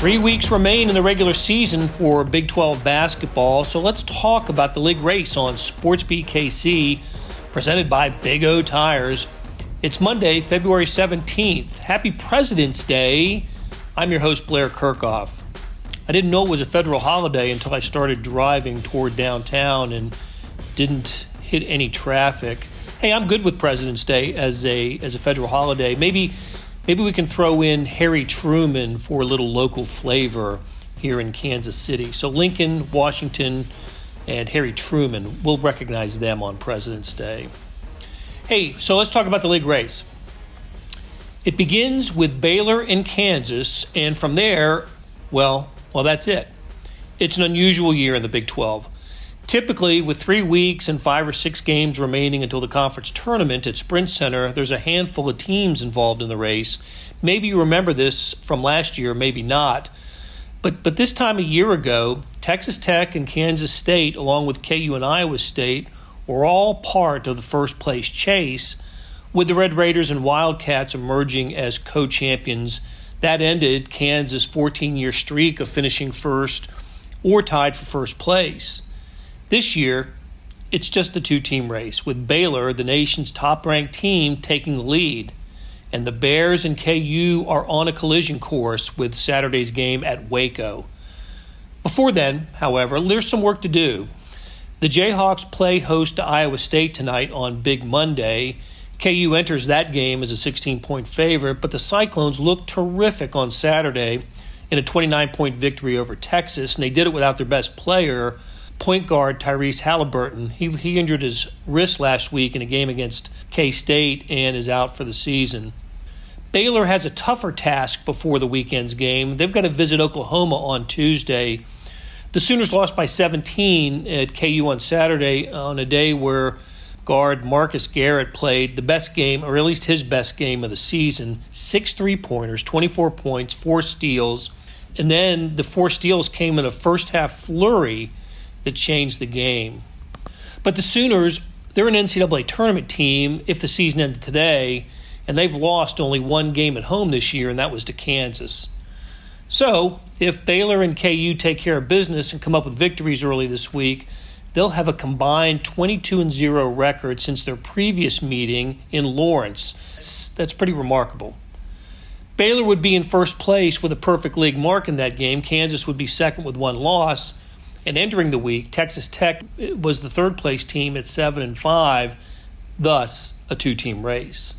3 weeks remain in the regular season for Big 12 basketball, so let's talk about the league race on Sports BKC, presented by Big O Tires. It's Monday, February 17th. Happy President's Day. I'm your host, Blair Kirchhoff. I didn't know it was a federal holiday until I started driving toward downtown and didn't hit any traffic. Hey, I'm good with President's Day as a federal holiday. Maybe we can throw in Harry Truman for a little local flavor here in Kansas City. So Lincoln, Washington, and Harry Truman, we'll recognize them on President's Day. Hey, so let's talk about the league race. It begins with Baylor and Kansas, and from there, well, that's it. It's an unusual year in the Big 12. Typically, with 3 weeks and 5 or 6 games remaining until the conference tournament at Sprint Center, there's a handful of teams involved in the race. Maybe you remember this from last year, maybe not. But this time a year ago, Texas Tech and Kansas State, along with KU and Iowa State, were all part of the first-place chase, with the Red Raiders and Wildcats emerging as co-champions. That ended Kansas' 14-year streak of finishing first or tied for first place. This year, it's just a two-team race, with Baylor, the nation's top-ranked team, taking the lead. And the Bears and KU are on a collision course with Saturday's game at Waco. Before then, however, there's some work to do. The Jayhawks play host to Iowa State tonight on Big Monday. KU enters that game as a 16-point favorite, but the Cyclones looked terrific on Saturday in a 29-point victory over Texas, and they did it without their best player, point guard Tyrese Halliburton. He injured his wrist last week in a game against K-State and is out for the season. Baylor has a tougher task before the weekend's game. They've got to visit Oklahoma on Tuesday. The Sooners lost by 17 at KU on Saturday on a day where guard Marcus Garrett played the best game, or at least his best game of the season. 6 3-pointers, 24 points, 4 steals. And then the 4 steals came in a first-half flurry that changed the game. But the Sooners, they're an NCAA tournament team if the season ended today, and they've lost only 1 game at home this year, and that was to Kansas. So, if Baylor and KU take care of business and come up with victories early this week, they'll have a combined 22-0 record since their previous meeting in Lawrence. That's pretty remarkable. Baylor would be in first place with a perfect league mark in that game. Kansas would be second with 1 loss. And entering the week, Texas Tech was the third-place team at 7-5, thus a two-team race.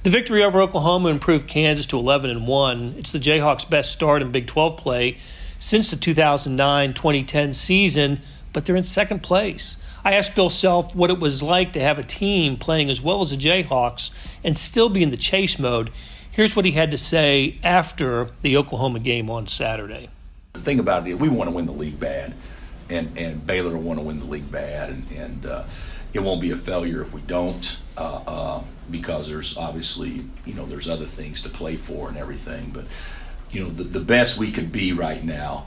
The victory over Oklahoma improved Kansas to 11-1. It's the Jayhawks' best start in Big 12 play since the 2009-2010 season, but they're in second place. I asked Bill Self what it was like to have a team playing as well as the Jayhawks and still be in the chase mode. Here's what he had to say after the Oklahoma game on Saturday. The thing about it is we want to win the league bad. And Baylor will want to win the league bad, and it won't be a failure if we don't, because there's obviously, there's other things to play for and everything. But, the best we could be right now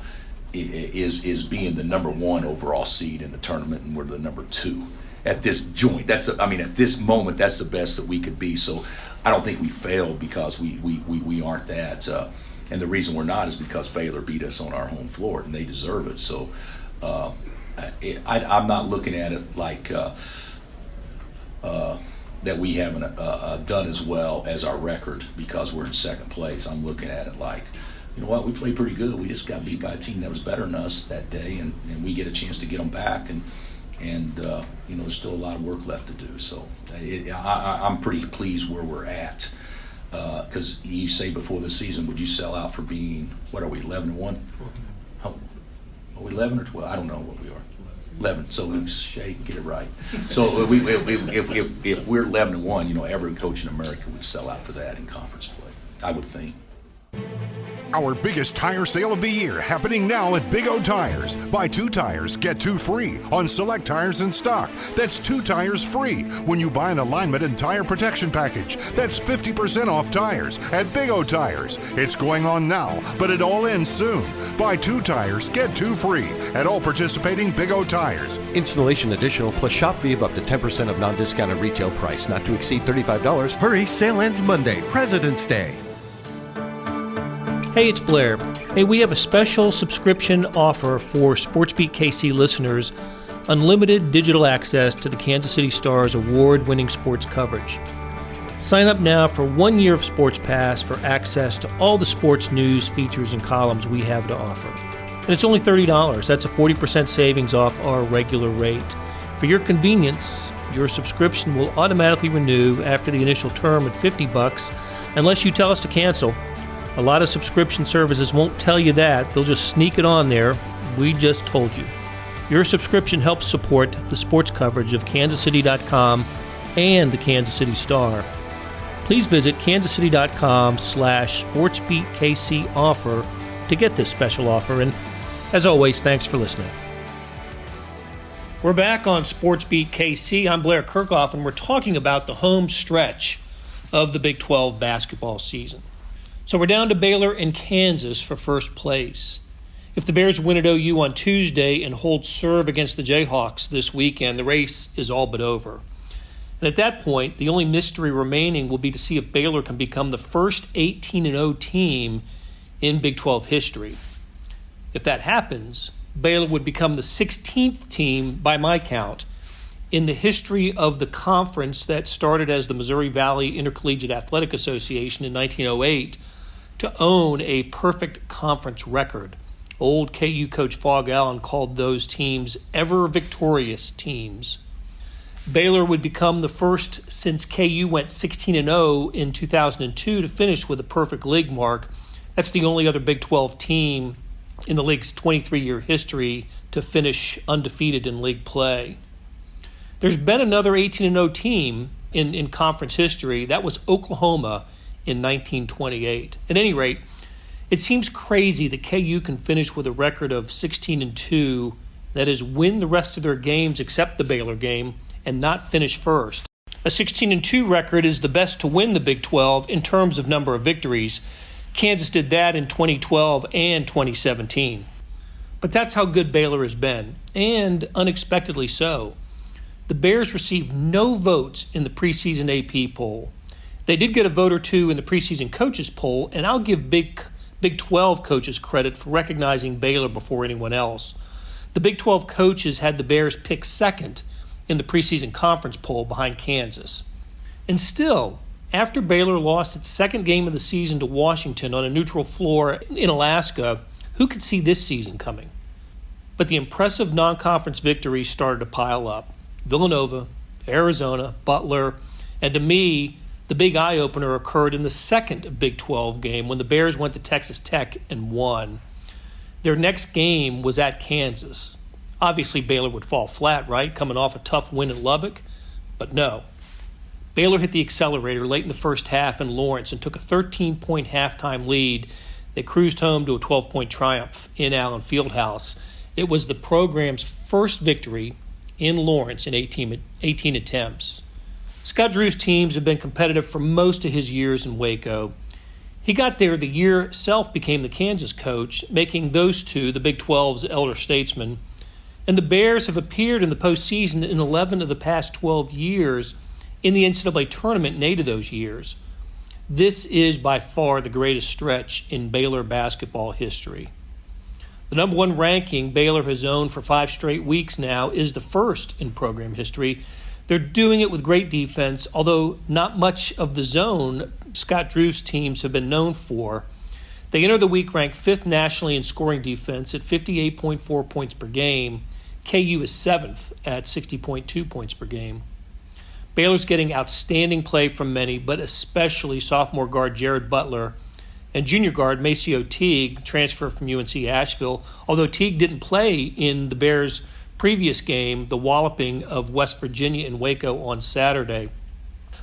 is being the number 1 overall seed in the tournament, and we're the number 2 at this joint. At this moment, that's the best that we could be. So I don't think we failed because we aren't that. And the reason we're not is because Baylor beat us on our home floor, and they deserve it. So. I'm not looking at it like that we haven't done as well as our record because we're in second place. I'm looking at it like, you know what, we played pretty good. We just got beat by a team that was better than us that day, and we get a chance to get them back. And there's still a lot of work left to do. So I'm pretty pleased where we're at. Because you say before the season, would you sell out for being, what are we, 11-1? How, are we 11 or 12? I don't know what we are. 11. So Shay, get it right. So if we're 11-1, every coach in America would sell out for that in conference play, I would think. Our biggest tire sale of the year happening now at Big O Tires. Buy 2 tires, get 2 free on select tires in stock. That's 2 tires free when you buy an alignment and tire protection package. That's 50% off tires at Big O Tires. It's going on now, but it all ends soon. Buy 2 tires, get 2 free at all participating Big O Tires. Installation additional plus shop fee of up to 10% of non-discounted retail price, not to exceed $35. Hurry, sale ends Monday, President's Day. Hey, it's Blair. Hey, we have a special subscription offer for SportsBeat KC listeners, unlimited digital access to the Kansas City Star's award-winning sports coverage. Sign up now for 1 year of Sports Pass for access to all the sports news, features, and columns we have to offer. And it's only $30. That's a 40% savings off our regular rate. For your convenience, your subscription will automatically renew after the initial term at $50 unless you tell us to cancel. A lot of subscription services won't tell you that. They'll just sneak it on there. We just told you. Your subscription helps support the sports coverage of kansascity.com and the Kansas City Star. Please visit kansascity.com/SportsBeatKC offer to get this special offer. And as always, thanks for listening. We're back on SportsBeat KC. I'm Blair Kirchhoff, and we're talking about the home stretch of the Big 12 basketball season. So we're down to Baylor and Kansas for first place. If the Bears win at OU on Tuesday and hold serve against the Jayhawks this weekend, the race is all but over. And at that point, the only mystery remaining will be to see if Baylor can become the first 18-0 team in Big 12 history. If that happens, Baylor would become the 16th team, by my count, in the history of the conference that started as the Missouri Valley Intercollegiate Athletic Association in 1908 to own a perfect conference record. Old KU coach Fog Allen called those teams ever victorious teams. Baylor would become the first since KU went 16-0 in 2002 to finish with a perfect league mark. That's the only other Big 12 team in the league's 23-year history to finish undefeated in league play. There's been another 18-0 team in conference history. That was Oklahoma in 1928. At any rate, it seems crazy that KU can finish with a record of 16-2, that is, win the rest of their games except the Baylor game, and not finish first. A 16-2 record is the best to win the Big 12 in terms of number of victories. Kansas did that in 2012 and 2017. But that's how good Baylor has been, and unexpectedly so. The Bears received no votes in the preseason AP poll. They did get a vote or two in the preseason coaches poll, and I'll give Big 12 coaches credit for recognizing Baylor before anyone else. The Big 12 coaches had the Bears pick second in the preseason conference poll behind Kansas. And still, after Baylor lost its second game of the season to Washington on a neutral floor in Alaska, who could see this season coming? But the impressive non-conference victories started to pile up. Villanova, Arizona, Butler, and to me, the big eye-opener occurred in the second Big 12 game when the Bears went to Texas Tech and won. Their next game was at Kansas. Obviously, Baylor would fall flat, right, coming off a tough win in Lubbock? But no. Baylor hit the accelerator late in the first half in Lawrence and took a 13-point halftime lead. They cruised home to a 12-point triumph in Allen Fieldhouse. It was the program's first victory in Lawrence in 18 attempts. Scott Drew's teams have been competitive for most of his years in Waco. He got there the year Self became the Kansas coach, making those two the Big 12's elder statesmen. And the Bears have appeared in the postseason in 11 of the past 12 years in the NCAA tournament in 8 of those years. This is by far the greatest stretch in Baylor basketball history. The number one ranking Baylor has owned for 5 straight weeks now is the first in program history. They're doing it with great defense, although not much of the zone Scott Drew's teams have been known for. They enter the week ranked 5th nationally in scoring defense at 58.4 points per game. KU is 7th at 60.2 points per game. Baylor's getting outstanding play from many, but especially sophomore guard Jared Butler and junior guard Maceo Teague, transfer from UNC Asheville, although Teague didn't play in the Bears' previous game, the walloping of West Virginia in Waco on Saturday.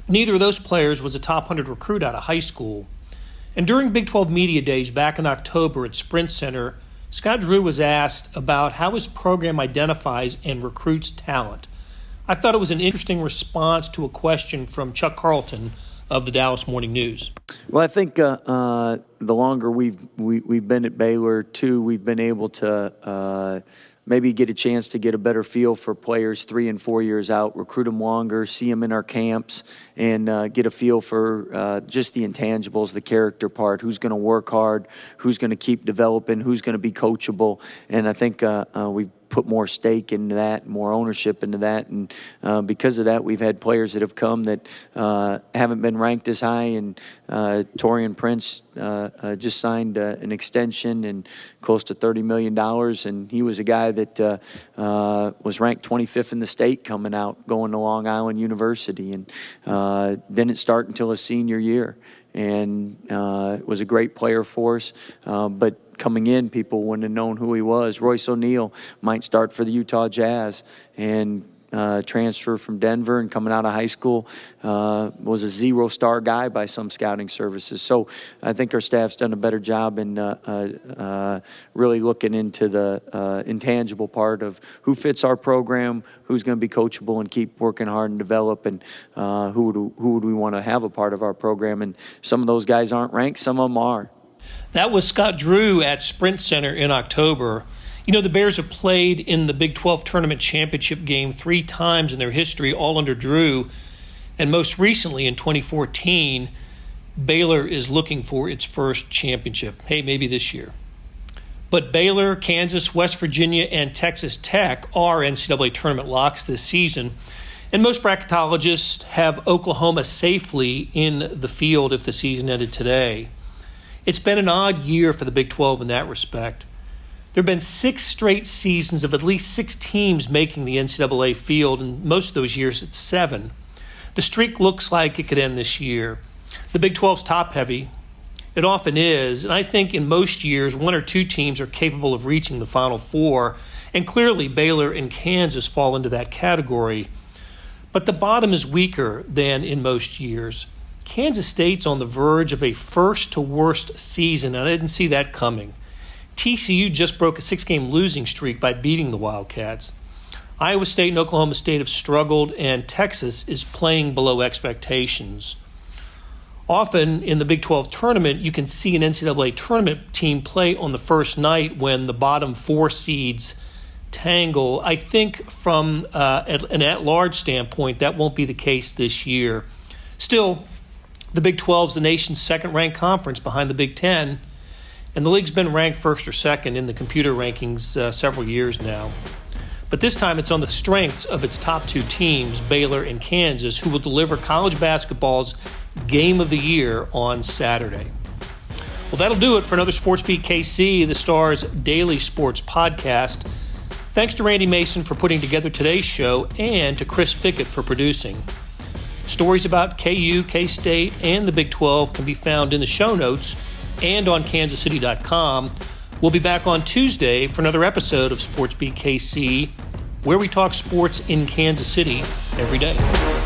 Neither of those players was a top 100 recruit out of high school. And during Big 12 Media Days back in October at Sprint Center, Scott Drew was asked about how his program identifies and recruits talent. I thought it was an interesting response to a question from Chuck Carlton of the Dallas Morning News. Well, I think the longer we've been at Baylor, too, we've been able to maybe get a chance to get a better feel for players 3 and 4 years out, recruit them longer, see them in our camps, and get a feel for just the intangibles, the character part, who's going to work hard, who's going to keep developing, who's going to be coachable. And I think we've put more stake into that, more ownership into that, and because of that, we've had players that have come that haven't been ranked as high, and Torian Prince just signed an extension and close to $30 million, and he was a guy that was ranked 25th in the state coming out, going to Long Island University, and didn't start until his senior year, and was a great player for us, but coming in, people wouldn't have known who he was. Royce O'Neal might start for the Utah Jazz and transfer from Denver, and coming out of high school was a 0-star guy by some scouting services. So I think our staff's done a better job in really looking into the intangible part of who fits our program, who's going to be coachable and keep working hard and develop, and who would we want to have a part of our program. And some of those guys aren't ranked, some of them are. That was Scott Drew at Sprint Center in October. You know, the Bears have played in the Big 12 Tournament Championship game 3 times in their history, all under Drew. And most recently in 2014, Baylor is looking for its first championship. Hey, maybe this year. But Baylor, Kansas, West Virginia, and Texas Tech are NCAA tournament locks this season. And most bracketologists have Oklahoma safely in the field if the season ended today. It's been an odd year for the Big 12 in that respect. There have been 6 straight seasons of at least 6 teams making the NCAA field, and most of those years it's 7. The streak looks like it could end this year. The Big 12's top-heavy. It often is, and I think in most years 1 or 2 teams are capable of reaching the Final Four, and clearly Baylor and Kansas fall into that category. But the bottom is weaker than in most years. Kansas State's on the verge of a first-to-worst season, and I didn't see that coming. TCU just broke a 6-game losing streak by beating the Wildcats. Iowa State and Oklahoma State have struggled, and Texas is playing below expectations. Often in the Big 12 tournament, you can see an NCAA tournament team play on the first night when the bottom 4 seeds tangle. I think from an at-large standpoint, that won't be the case this year. Still, the Big 12 is the nation's second-ranked conference behind the Big 10, and the league's been ranked first or second in the computer rankings several years now. But this time it's on the strengths of its top 2 teams, Baylor and Kansas, who will deliver college basketball's Game of the Year on Saturday. Well, that'll do it for another SportsBeat KC, the Star's daily sports podcast. Thanks to Randy Mason for putting together today's show, and to Chris Fickett for producing. Stories about KU, K-State, and the Big 12 can be found in the show notes and on kansascity.com. We'll be back on Tuesday for another episode of SportsBeat KC, where we talk sports in Kansas City every day.